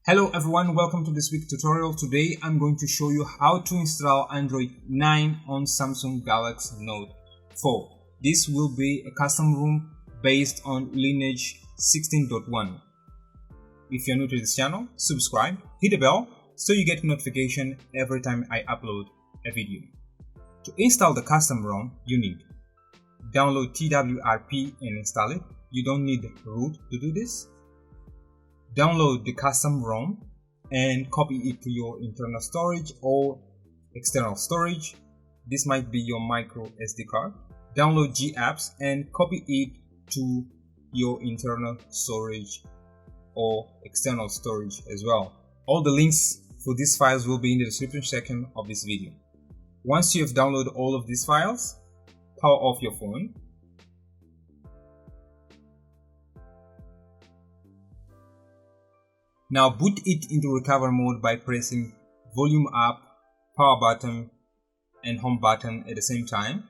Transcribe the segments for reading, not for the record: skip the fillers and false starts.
Hello everyone, welcome to this week's tutorial. Today I'm going to show you how to install Android 9 on Samsung Galaxy Note 4. This will be a custom ROM based on Lineage 16.1. If you're new to this channel, subscribe, hit the bell so you get notification every time I upload a video. To install the custom ROM, you need download TWRP and install it. You don't need root to do this. Download the custom ROM and copy it to your internal storage or external storage. This might be your micro SD card. Download GApps and copy it to your internal storage or external storage as well. All the links for these files will be in the description section of this video. Once you have downloaded all of these files, power off your phone. Now boot it into recovery mode by pressing volume up, power button and home button at the same time.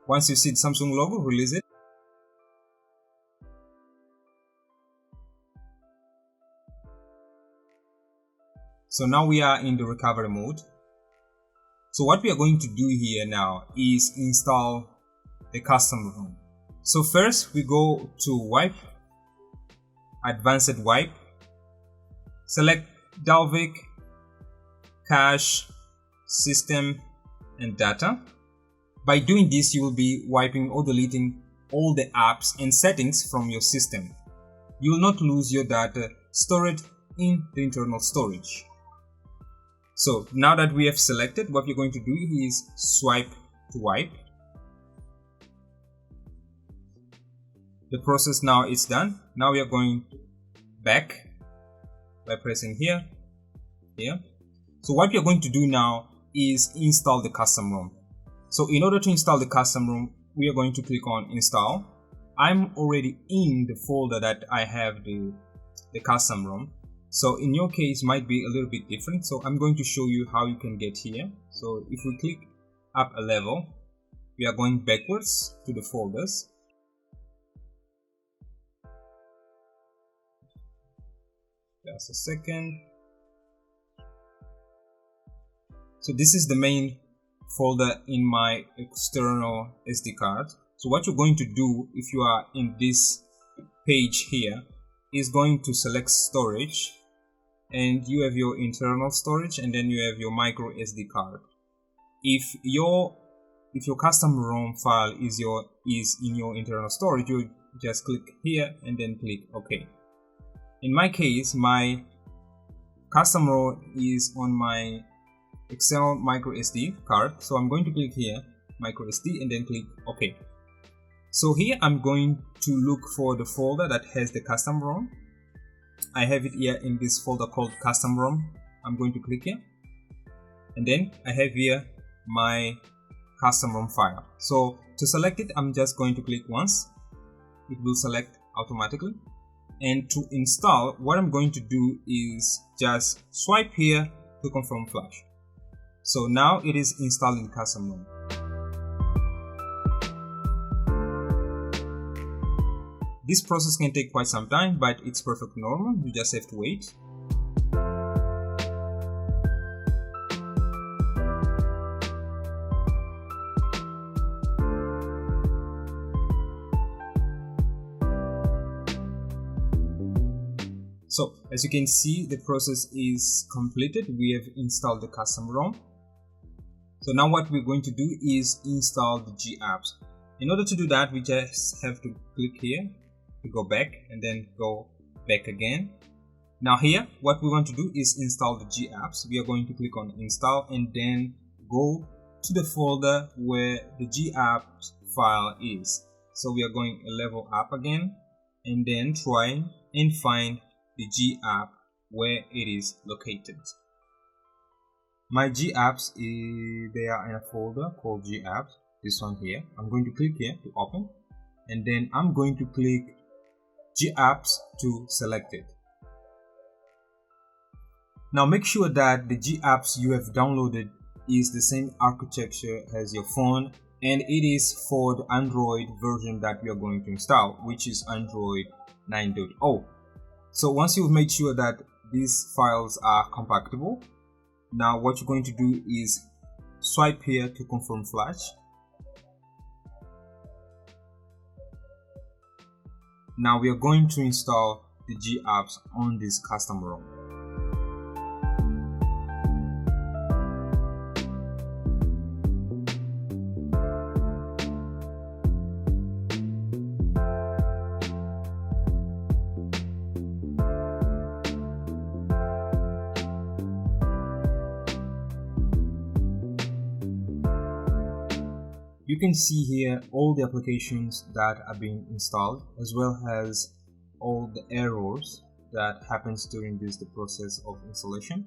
Once you see the Samsung logo, release it. So now we are in the recovery mode. So what we are going to do here now is install the custom ROM. So first we go to wipe, advanced wipe, select Dalvik, cache, system and data. By doing this, you will be wiping or deleting all the apps and settings from your system. You will not lose your data stored in the internal storage. So now that we have selected, what we're going to do is swipe to wipe. The process now is done. Now we are going back by pressing here. So what we are going to do now is install the custom ROM. So in order to install the custom ROM, we are going to click on install. I'm already in the folder that I have the custom ROM. So in your case might be a little bit different. So I'm going to show you how you can get here. So if we click up a level, we are going backwards to the folders. Just a second. So this is the main folder in my external SD card. So what you're going to do if you are in this page here is going to select storage, and you have your internal storage and then you have your micro SD card. If your custom ROM file is in your internal storage, you just click here and then click OK. In my case, my custom ROM is on my external micro SD card, so I'm going to click here micro SD and then click OK. So here I'm going to look for the folder that has the custom ROM. I have it here in this folder called custom ROM. I'm going to click here and then I have here my custom ROM file. So to select it, I'm just going to click once. It will select automatically. And to install, what I'm going to do is just swipe here to confirm flash. So now it is installed in custom ROM. This process can take quite some time, but it's perfectly normal. You just have to wait. So as you can see, the process is completed. We have installed the custom ROM. So now what we're going to do is install the GApps. In order to do that, we just have to click here to go back and then go back again. Now here, what we want to do is install the GApps. We are going to click on install and then go to the folder where the GApps file is. So we are going a level up again and then try and find the GApp where it is located. My GApps they are in a folder called GApps, this one here. I'm going to click here to open and then I'm going to click GApps to select it. Now make sure that the GApps you have downloaded is the same architecture as your phone, and it is for the Android version that we are going to install, which is Android 9.0. So once you've made sure that these files are compatible, now what you're going to do is swipe here to confirm flash. Now we are going to install the G apps on this custom ROM. You can see here all the applications that are being installed, as well as all the errors that happens during the process of installation.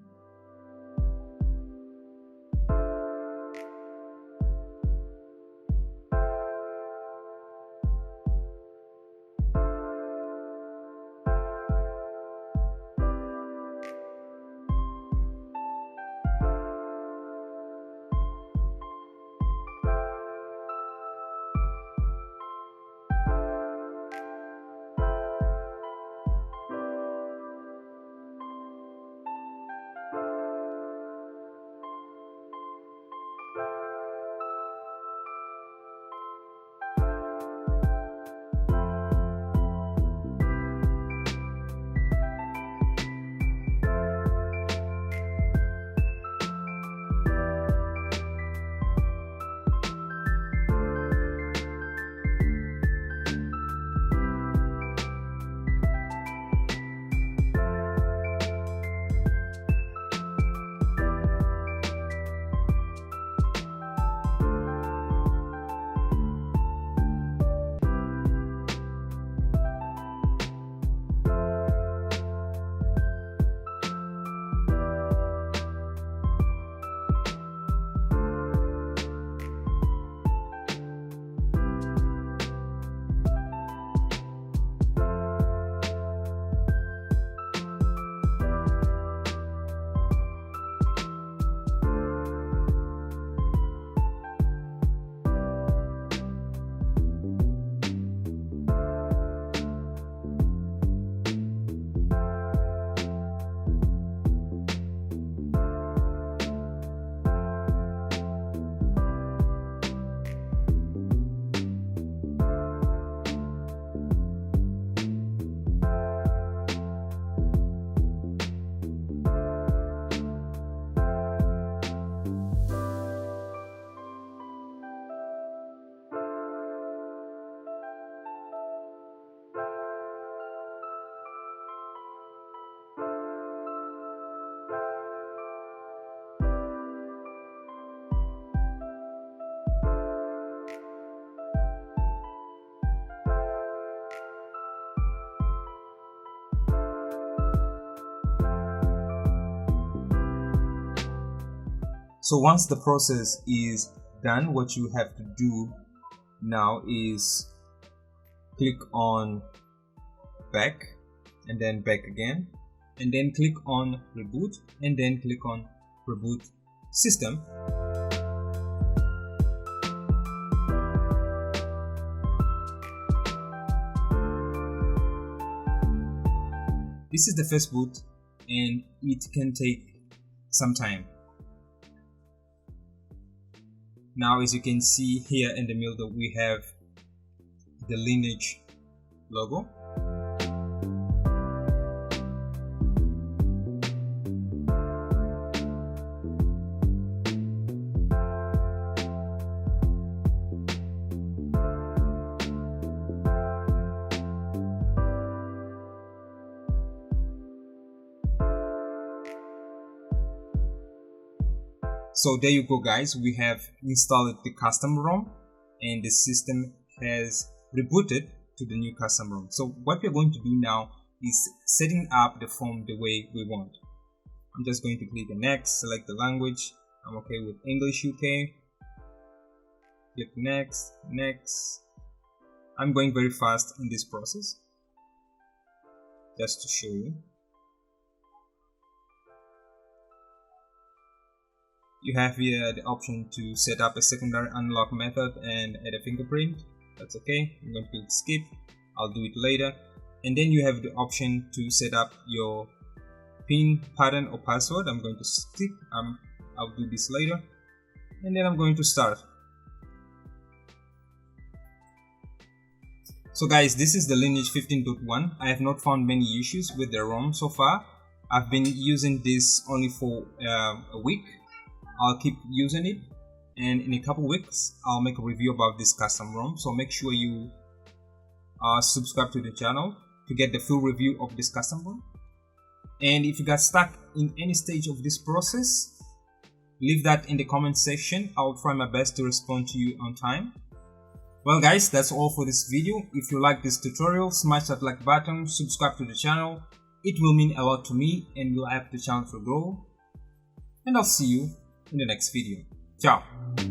So once the process is done, what you have to do now is click on back and then back again, and then click on reboot and then click on reboot system. This is the first boot and it can take some time. Now, as you can see here in the middle, we have the Lineage logo. So there you go, guys, we have installed the custom ROM and the system has rebooted to the new custom ROM. So what we're going to do now is setting up the form the way we want. I'm just going to click on next, select the language. I'm okay with English UK. Click next, next. I'm going very fast in this process just to show you. You have here the option to set up a secondary unlock method and add a fingerprint. That's okay. I'm going to click skip. I'll do it later. and then you have the option to set up your PIN, pattern or password. I'm going to skip. I'll do this later, and then I'm going to start. So guys, this is the Lineage 15.1. I have not found many issues with the ROM so far. I've been using this only for a week. I'll keep using it, and in a couple weeks I'll make a review about this custom ROM. So make sure you subscribe to the channel to get the full review of this custom ROM. And if you got stuck in any stage of this process, leave that in the comment section. I'll try my best to respond to you on time. Well guys, that's all for this video. If you like this tutorial, smash that like button, subscribe to the channel. It will mean a lot to me and will help the channel to grow. And I'll see you in the next video. Ciao!